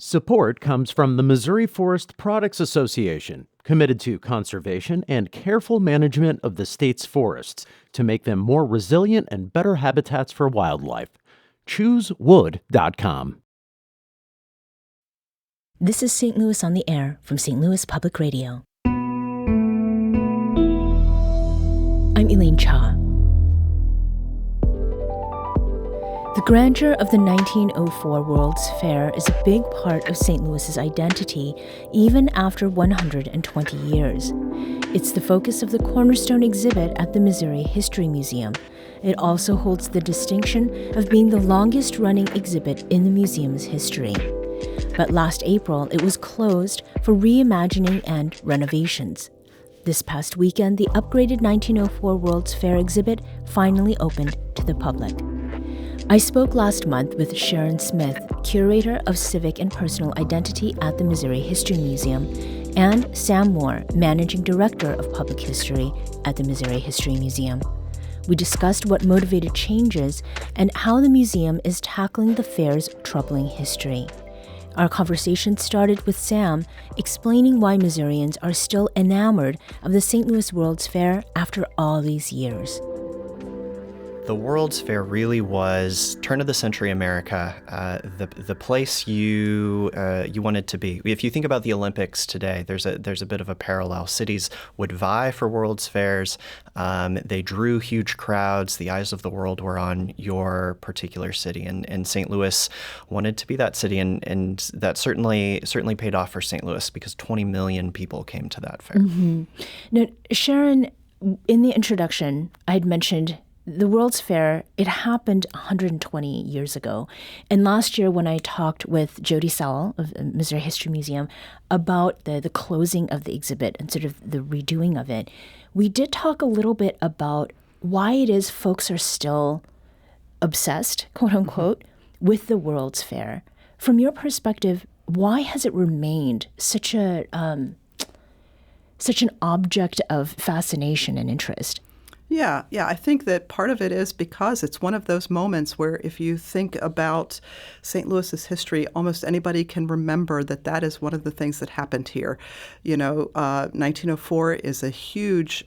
Support comes from the Missouri Forest Products Association, committed to conservation and careful management of the state's forests to make them more resilient and better habitats for wildlife. ChooseWood.com. This is St. Louis on the Air from St. Louis Public Radio. I'm Elaine Cha. The grandeur of the 1904 World's Fair is a big part of St. Louis's identity, even after 120 years. It's the focus of the cornerstone exhibit at the Missouri History Museum. It also holds the distinction of being the longest-running exhibit in the museum's history. But last April, it was closed for reimagining and renovations. This past weekend, the upgraded 1904 World's Fair exhibit finally opened to the public. I spoke last month with Sharon Smith, curator of civic and personal identity at the Missouri History Museum, and Sam Moore, managing director of public history at the Missouri History Museum. We discussed what motivated changes and how the museum is tackling the fair's troubling history. Our conversation started with Sam explaining why Missourians are still enamored of the St. Louis World's Fair after all these years. The World's Fair really was turn-of-the-century America, the place you wanted to be. If you think about the Olympics today, there's a bit of a parallel. Cities would vie for World's Fairs. They drew huge crowds. The eyes of the world were on your particular city, and St. Louis wanted to be that city, and that certainly paid off for St. Louis because 20 million people came to that fair. Mm-hmm. Now, Sharon, in the introduction, I had mentioned the World's Fair, it happened 120 years ago. And last year when I talked with Jody Sowell of the Missouri History Museum about the closing of the exhibit and sort of the redoing of it, we did talk a little bit about why it is folks are still obsessed, quote unquote, with the World's Fair. From your perspective, why has it remained such an object of fascination and interest? Yeah, I think that part of it is because it's one of those moments where if you think about St. Louis's history, almost anybody can remember that is one of the things that happened here. 1904 is a huge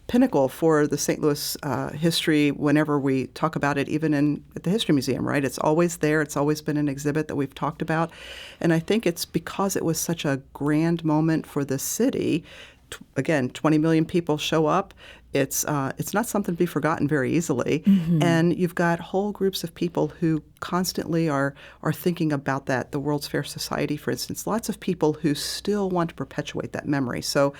pinnacle for the St. Louis history whenever we talk about it, even at the History Museum, right? It's always there. It's always been an exhibit that we've talked about. And I think it's because it was such a grand moment for the city. Again, 20 million people show up. It's not something to be forgotten very easily. Mm-hmm. And you've got whole groups of people who constantly are thinking about that. The World's Fair Society, for instance, lots of people who still want to perpetuate that memory. So,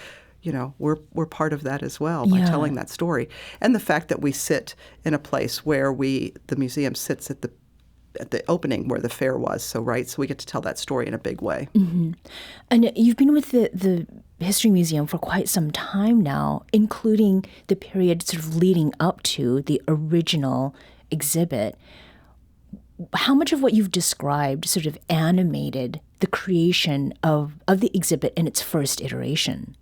we're part of that as well by telling that story. And the fact that we sit in a place where the museum sits at the opening where the fair was. So we get to tell that story in a big way. Mm-hmm. And you've been with the History Museum for quite some time now, including the period sort of leading up to the original exhibit. How much of what you've described sort of animated the creation of the exhibit in its first iteration?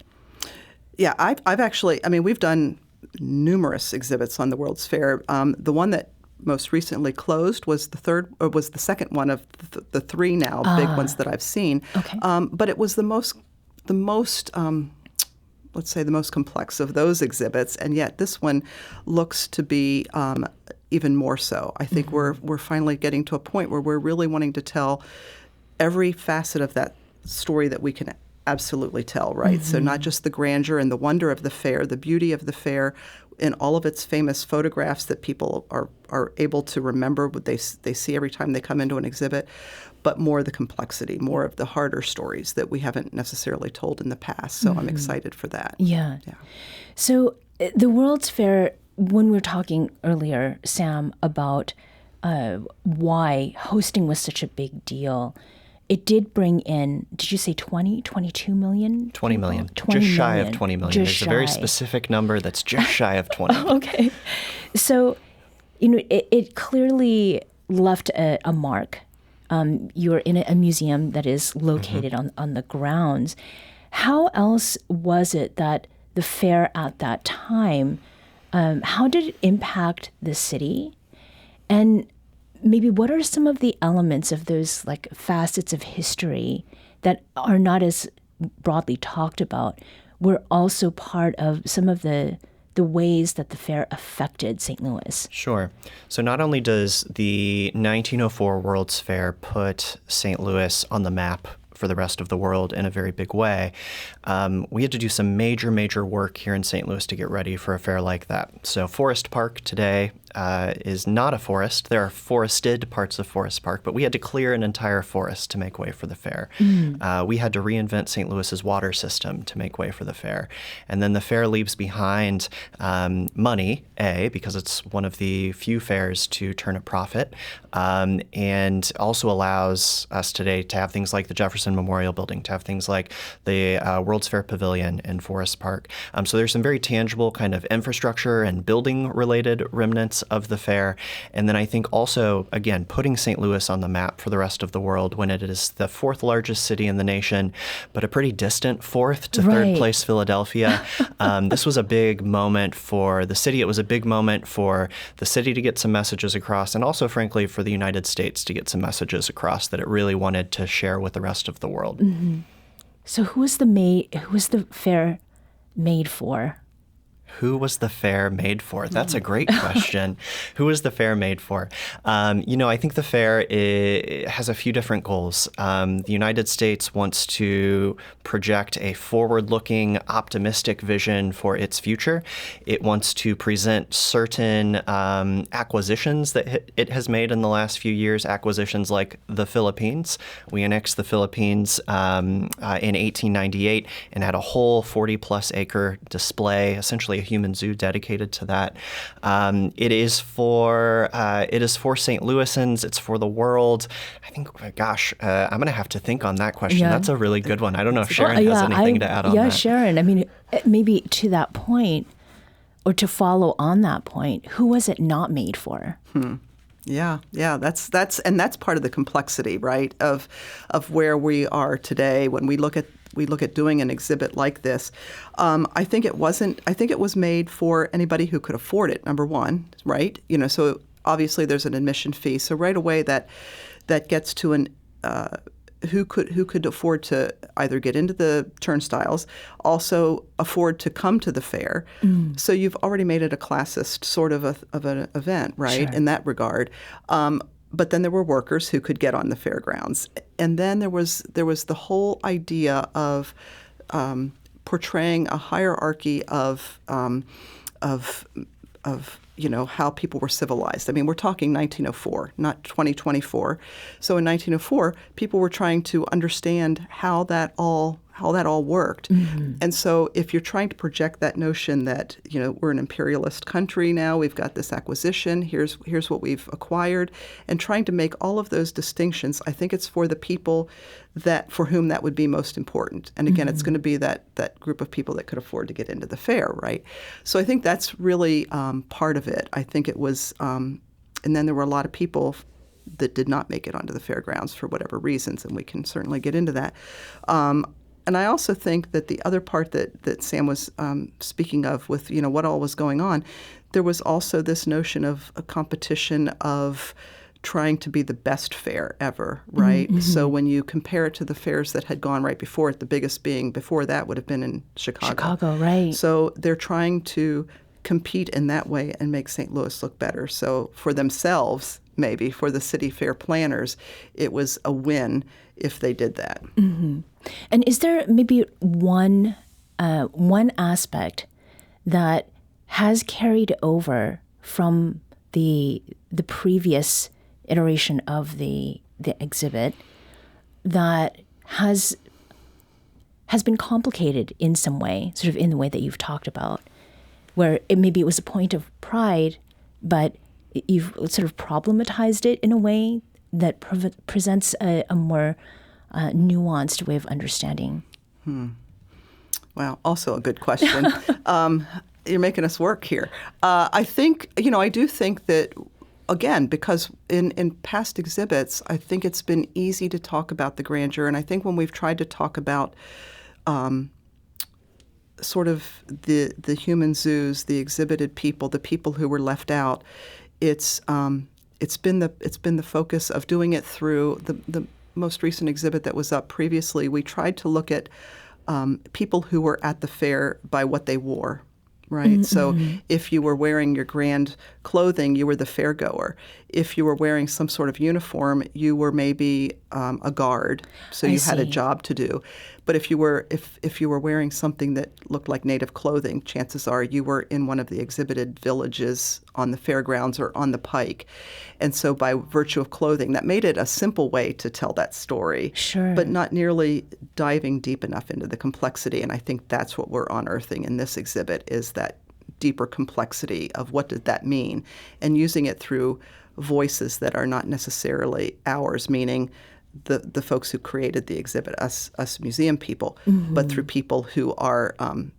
Yeah, I've actually, we've done numerous exhibits on the World's Fair. The one that most recently closed was the second one of the three now big ones that I've seen. Okay. But it was the most let's say the most complex of those exhibits, and yet this one looks to be even more so. I think we're finally getting to a point where we're really wanting to tell every facet of that story that we can absolutely tell, right? Mm-hmm. So not just the grandeur and the wonder of the fair, the beauty of the fair, in all of its famous photographs that people are able to remember what they see every time they come into an exhibit, but more the complexity, more of the harder stories that we haven't necessarily told in the past. So I'm excited for that. Yeah. So the World's Fair, when we were talking earlier, Sam, about why hosting was such a big deal, it did bring in, did you say 22 million? 20 million. 20 just shy million. of 20 million. Just There's a very specific number that's just shy of 20. Okay. So, it clearly left a mark. You're in a museum that is located on the grounds. How else was it that the fair at that time, how did it impact the city? And maybe what are some of the elements of those like facets of history that are not as broadly talked about, were also part of some of the ways that the fair affected St. Louis? Sure. So not only does the 1904 World's Fair put St. Louis on the map for the rest of the world in a very big way, we had to do some major work here in St. Louis to get ready for a fair like that. So Forest Park today is not a forest. There are forested parts of Forest Park, but we had to clear an entire forest to make way for the fair. We had to reinvent St. Louis's water system to make way for the fair. And then the fair leaves behind money, because it's one of the few fairs to turn a profit, and also allows us today to have things like the Jefferson Memorial Building, to have things like the World's Fair Pavilion in Forest Park. So there's some very tangible kind of infrastructure and building-related remnants of the fair. And then I think also, again, putting St. Louis on the map for the rest of the world when it is the fourth largest city in the nation, but a pretty distant fourth to third place Philadelphia. This was a big moment for the city. It was a big moment for the city to get some messages across, and also, frankly, for the United States to get some messages across that it really wanted to share with the rest of the world. So who was the fair made for? Who was the fair made for? That's a great question. Who was the fair made for? I think the fair has a few different goals. The United States wants to project a forward-looking, optimistic vision for its future. It wants to present certain acquisitions that it has made in the last few years, acquisitions like the Philippines. We annexed the Philippines in 1898 and had a whole 40-plus acre display, essentially a human zoo dedicated to that. It is for St. Louisans. It's for the world. I think, I'm going to have to think on that question. Yeah. That's a really good one. I don't know if Sharon has anything to add on that. Yeah, Sharon. I mean, maybe to that point, or to follow on that point, who was it not made for? Yeah. That's part of the complexity, right, of where we are today when we look at doing an exhibit like this. I think it was made for anybody who could afford it. Number one, right? So obviously there's an admission fee. So right away that gets to an who could afford to either get into the turnstiles, also afford to come to the fair. So you've already made it a classist sort of an event, right? Sure. In that regard. But then there were workers who could get on the fairgrounds, and then there was the whole idea of portraying a hierarchy of how people were civilized. I mean, we're talking 1904, not 2024. So in 1904, people were trying to understand how that all worked. And so if you're trying to project that notion that, we're an imperialist country now, we've got this acquisition, here's what we've acquired, and trying to make all of those distinctions, I think it's for the people for whom that would be most important. And again, it's going to be that group of people that could afford to get into the fair, right? So I think that's really part of it. I think it was, and then there were a lot of people that did not make it onto the fairgrounds for whatever reasons, and we can certainly get into that. And I also think that the other part that Sam was speaking of with, what all was going on, there was also this notion of a competition of trying to be the best fair ever, right? So when you compare it to the fairs that had gone right before it, the biggest being before that would have been in Chicago. Chicago, right. So they're trying to compete in that way and make St. Louis look better. So for themselves, maybe, for the city fair planners, it was a win if they did that. And is there maybe one aspect that has carried over from the previous iteration of the exhibit that has been complicated in some way, sort of in the way that you've talked about, where maybe it was a point of pride, but you've sort of problematized it in a way that presents a more nuanced way of understanding? Well, also a good question. You're making us work here. I think, I do think that, again, because in past exhibits, I think it's been easy to talk about the grandeur. And I think when we've tried to talk about sort of the human zoos, the exhibited people, the people who were left out, it's it's been the focus of doing it through the most recent exhibit that was up previously. We tried to look at people who were at the fair by what they wore. Right. So if you were wearing your grand clothing, you were the fair goer. If you were wearing some sort of uniform, you were maybe a guard. So you had a job to do. But if you were wearing something that looked like native clothing, chances are you were in one of the exhibited villages on the fairgrounds or on the pike. And so by virtue of clothing, that made it a simple way to tell that story, but not nearly diving deep enough into the complexity. And I think that's what we're unearthing in this exhibit, is that deeper complexity of what did that mean, and using it through voices that are not necessarily ours, meaning the folks who created the exhibit, us museum people, but through people who are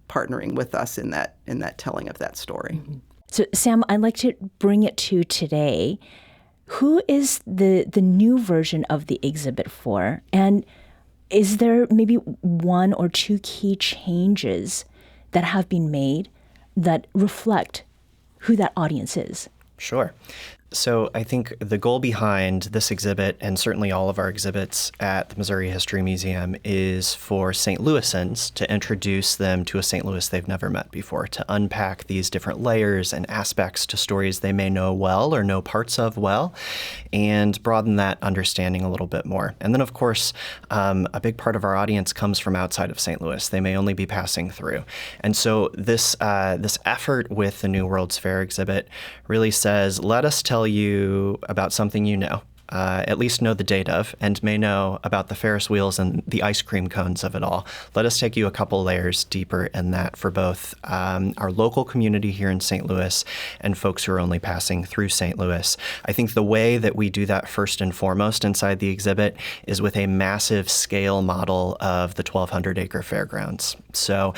partnering with us in that telling of that story. So, Sam, I'd like to bring it to today. Who is the new version of the exhibit for? And is there maybe one or two key changes that have been made that reflect who that audience is? Sure. So I think the goal behind this exhibit, and certainly all of our exhibits at the Missouri History Museum, is for St. Louisans to introduce them to a St. Louis they've never met before, to unpack these different layers and aspects to stories they may know well or know parts of well, and broaden that understanding a little bit more. And then, of course, a big part of our audience comes from outside of St. Louis. They may only be passing through. And so this effort with the New World's Fair exhibit really says, let us tell you about something you know, at least know the date of, and may know about the Ferris wheels and the ice cream cones of it all. Let us take you a couple layers deeper in that for both our local community here in St. Louis and folks who are only passing through St. Louis. I think the way that we do that first and foremost inside the exhibit is with a massive scale model of the 1,200-acre fairgrounds. So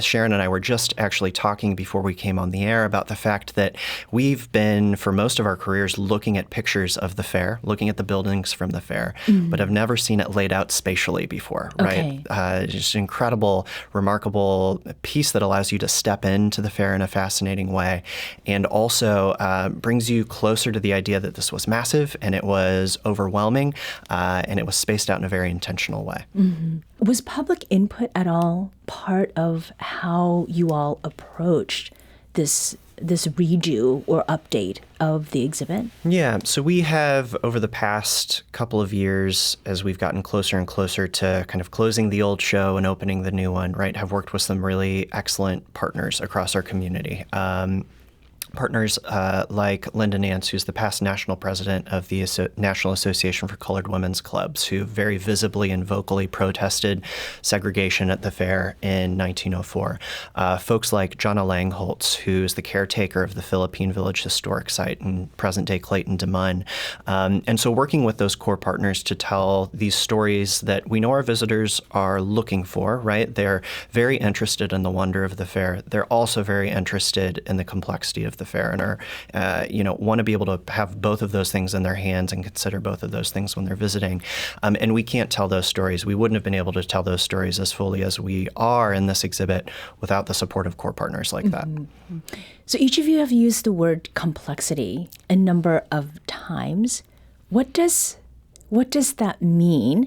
Sharon and I were just actually talking before we came on the air about the fact that we've been, for most of our careers, looking at pictures of the fair, looking at the buildings from the fair, but have never seen it laid out spatially before, right? Just an incredible, remarkable piece that allows you to step into the fair in a fascinating way, and also brings you closer to the idea that this was massive and it was overwhelming and it was spaced out in a very intentional way. Was public input at all part of how you all approached this redo or update of the exhibit? Yeah, so we have, over the past couple of years, as we've gotten closer and closer to kind of closing the old show and opening the new one, right, have worked with some really excellent partners across our community. Partners like Linda Nance, who's the past national president of the National Association for Colored Women's Clubs, who very visibly and vocally protested segregation at the fair in 1904. Folks like Jonna Langholtz, who's the caretaker of the Philippine Village Historic Site in present-day Clayton, Des Moines. And so working with those core partners to tell these stories that we know our visitors are looking for, right? They're very interested in the wonder of the fair. They're also very interested in the complexity of the fair, and are, want to be able to have both of those things in their hands and consider both of those things when they're visiting. And we can't tell those stories. We wouldn't have been able to tell those stories as fully as we are in this exhibit without the support of core partners like that. So each of you have used the word complexity a number of times. What does that mean,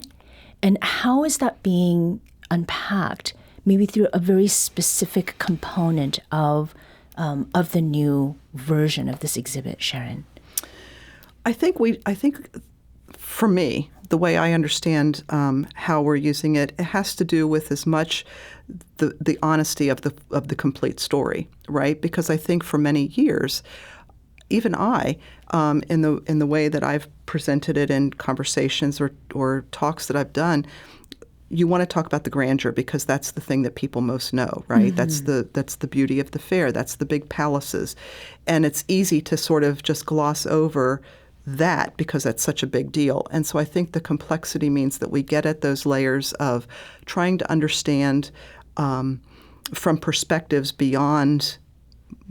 and how is that being unpacked, maybe through a very specific component of the new version of this exhibit, Sharon? I think for me, the way I understand how we're using it, it has to do with as much the honesty of the complete story, right? Because I think for many years, even I, in the way that I've presented it in conversations or talks that I've done, you want to talk about the grandeur because that's the thing that people most know, right? That's the beauty of the fair. That's the big palaces. And it's easy to sort of just gloss over that because that's such a big deal. And so I think the complexity means that we get at those layers of trying to understand from perspectives beyond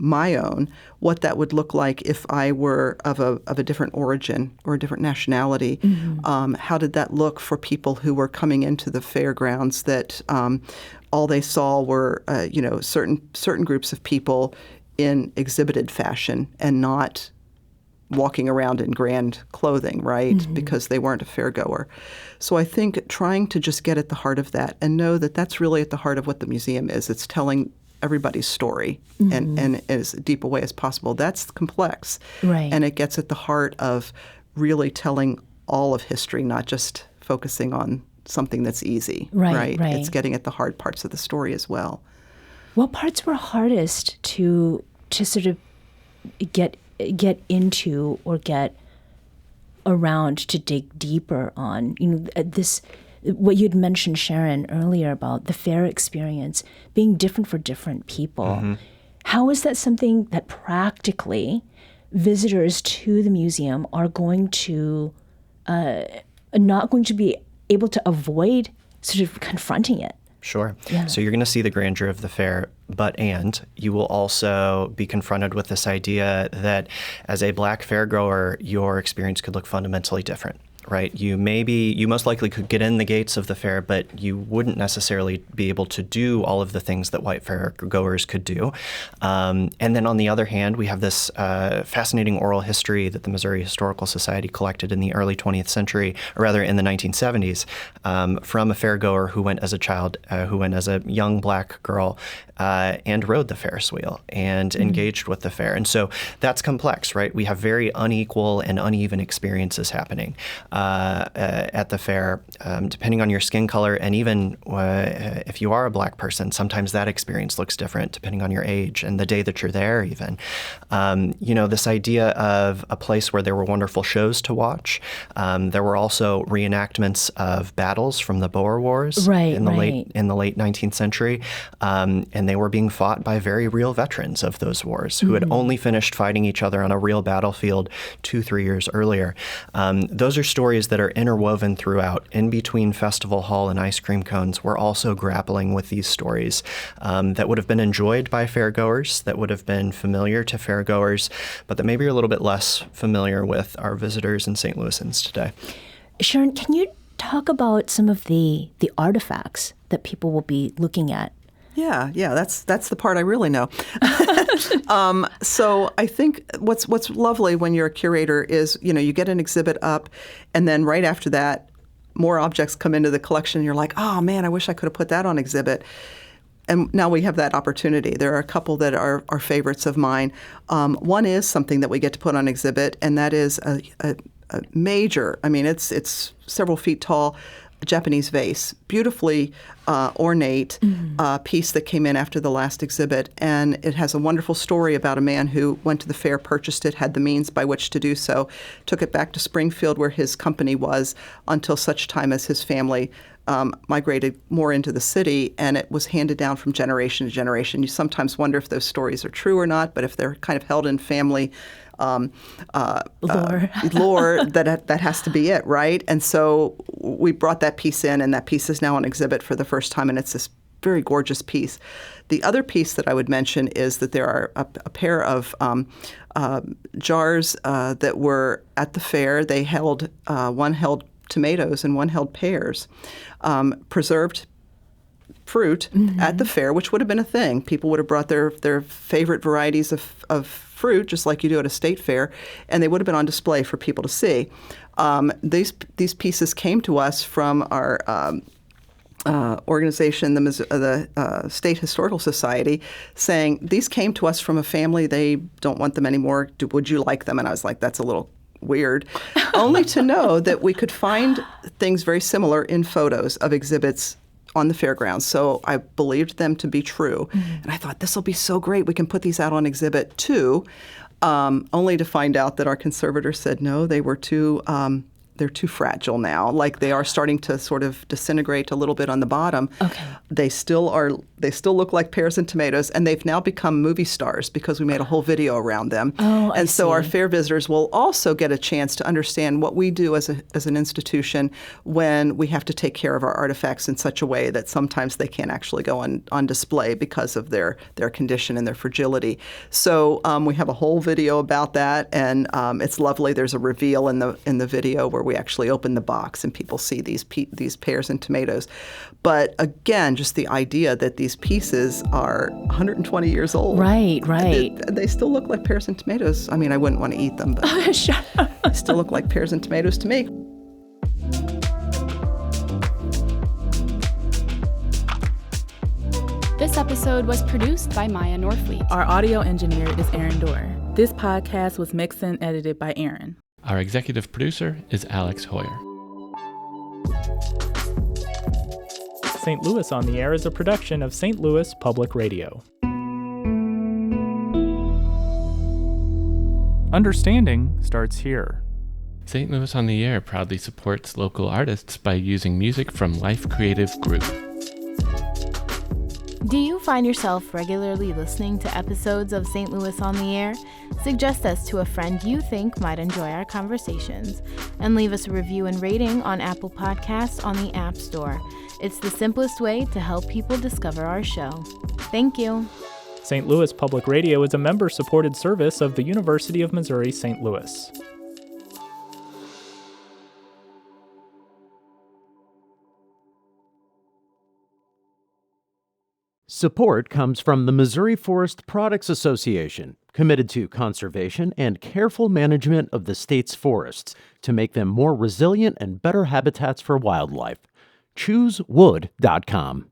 my own what that would look like if I were of a different origin or a different nationality. How did that look for people who were coming into the fairgrounds that all they saw were certain groups of people in exhibited fashion and not walking around in grand clothing, right? Because they weren't a fairgoer. So I think trying to just get at the heart of that and know that that's really at the heart of what the museum is. It's telling everybody's story and as deep a way as possible. That's complex. Right. And it gets at the heart of really telling all of history, not just focusing on something that's easy. Right. It's getting at the hard parts of the story as well. What parts were hardest to sort of get into or get around to dig deeper on? This, what you'd mentioned, Sharon, earlier about the fair experience being different for different people. How is that something that practically visitors to the museum are going to not going to be able to avoid sort of confronting it? Sure. Yeah. So you're going to see the grandeur of the fair, and you will also be confronted with this idea that as a Black fairgoer, your experience could look fundamentally different. Right? You most likely could get in the gates of the fair, but you wouldn't necessarily be able to do all of the things that white fairgoers could do. And then on the other hand, we have this fascinating oral history that the Missouri Historical Society collected in the early 20th century, or rather in the 1970s, from a fairgoer who went as a child, who went as a young Black girl, and rode the Ferris wheel and engaged with the fair. And so that's complex, right? We have very unequal and uneven experiences happening at the fair, depending on your skin color, and even if you are a Black person, sometimes that experience looks different depending on your age and the day that you're there even. This idea of a place where there were wonderful shows to watch. There were also reenactments of battles from the Boer Wars in the late 19th century, and they were being fought by very real veterans of those wars who had only finished fighting each other on a real battlefield 2-3 years earlier. Those are stories that are interwoven throughout. In between Festival Hall and ice cream cones, we're also grappling with these stories that would have been enjoyed by fairgoers, that would have been familiar to fairgoers, but that maybe are a little bit less familiar with our visitors and St. Louisans today. Sharon, can you talk about some of the artifacts that people will be looking at? Yeah, that's the part I really know. So I think what's lovely when you're a curator is, you get an exhibit up, and then right after that, more objects come into the collection. And you're like, oh man, I wish I could have put that on exhibit. And now we have that opportunity. There are a couple that are favorites of mine. One is something that we get to put on exhibit, and that is a major, it's several feet tall, Japanese vase, beautifully ornate piece that came in after the last exhibit. And it has a wonderful story about a man who went to the fair, purchased it, had the means by which to do so, took it back to Springfield where his company was until such time as his family migrated more into the city, and it was handed down from generation to generation. You sometimes wonder if those stories are true or not, but if they're kind of held in family lore, that has to be it, right? And so we brought that piece in, and that piece is now on exhibit for the first time, and it's this very gorgeous piece. The other piece that I would mention is that there are a pair of jars that were at the fair. They held, one held tomatoes and one held pears, preserved fruit at the fair, which would have been a thing. People would have brought their favorite varieties of fruit, just like you do at a state fair, and they would have been on display for people to see. These pieces came to us from our organization, the State Historical Society, saying, these came to us from a family, they don't want them anymore, would you like them? And I was like, that's a little weird, only to know that we could find things very similar in photos of exhibits on the fairgrounds. So I believed them to be true. And I thought, this will be so great. We can put these out on exhibit too, only to find out that our conservator said, no, they were they're too fragile now. Like, they are starting to sort of disintegrate a little bit on the bottom. Okay. They still look like pears and tomatoes, and they've now become movie stars because we made a whole video around them. Oh, and so see. our fair visitors will also get a chance to understand what we do as an institution when we have to take care of our artifacts in such a way that sometimes they can't actually go on display because of their condition and their fragility. So we have a whole video about that, and it's lovely. There's a reveal in the video where we actually open the box and people see these pears and tomatoes. But again, just the idea that these pieces are 120 years old. Right. They still look like pears and tomatoes. I mean, I wouldn't want to eat them, but they still look like pears and tomatoes to me. This episode was produced by Maya Norfleet. Our audio engineer is Aaron Dorr. This podcast was mixed and edited by Aaron. Our executive producer is Alex Hoyer. St. Louis on the Air is a production of St. Louis Public Radio. Understanding starts here. St. Louis on the Air proudly supports local artists by using music from Life Creative Group. Do you find yourself regularly listening to episodes of St. Louis on the Air? Suggest us to a friend you think might enjoy our conversations, and leave us a review and rating on Apple Podcasts on the App Store. It's the simplest way to help people discover our show. Thank you. St. Louis Public Radio is a member-supported service of the University of Missouri St. Louis. Support comes from the Missouri Forest Products Association, committed to conservation and careful management of the state's forests to make them more resilient and better habitats for wildlife. ChooseWood.com.